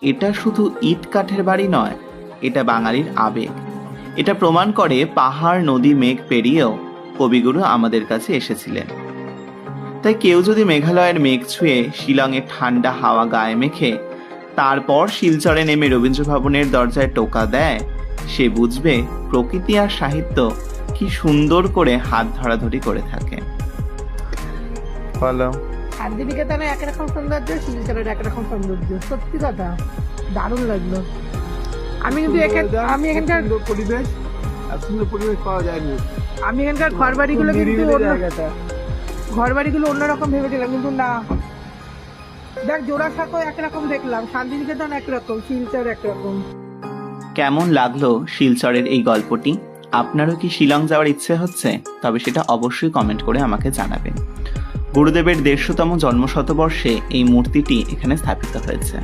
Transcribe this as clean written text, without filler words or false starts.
এটা শুধু ইট কাঠের বাড়ি নয়, এটা বাঙালির আবেগ। এটা প্রমাণ করে পাহাড় নদী মেঘ পেরিয়েও কবিগুরু আমাদের কাছে এসেছিলেন। তাই কেউ যদি মেঘালয়ের মেঘ ছুঁয়ে শিলংয়ের ঠান্ডা হাওয়া গায়ে মেখে তারপর শিলচরে নেমে রবীন্দ্র ভবনের দরজায় টোকা দেয়, সে বুঝবে প্রকৃতি আর সাহিত্য কি সুন্দর করে হাত ধরাধরি করে থাকে। বলো। শান্তিনিকেতনে একরকম সৌন্দর্য, শিলচরের একরকম সৌন্দর্য। সত্যি কথা, দারুণ লাগলো। আমি কিন্তু আমি এখানকার পরিবেশ, এত সুন্দর পরিবেশ পাওয়া যায়নি। আমি এখানকার ঘরবাড়িগুলো কিন্তু ঘরবাড়িগুলো অন্যরকম ভেবেছিলাম, কিন্তু না। দেখ, জোড়াসাঁকো একরকম দেখলাম, শান্তিনিকেতন একরকম, শিলচর একরকম। কেমন লাগলো শিলচরের এই গল্পটি? আপনারও কি শিলং যাওয়ার ইচ্ছে হচ্ছে? তবে সেটা অবশ্যই কমেন্ট করে আমাকে জানাবেন। গুরুদেবের 150তম জন্মশতবর্ষে এই মূর্তিটি এখানে স্থাপিত হয়েছে।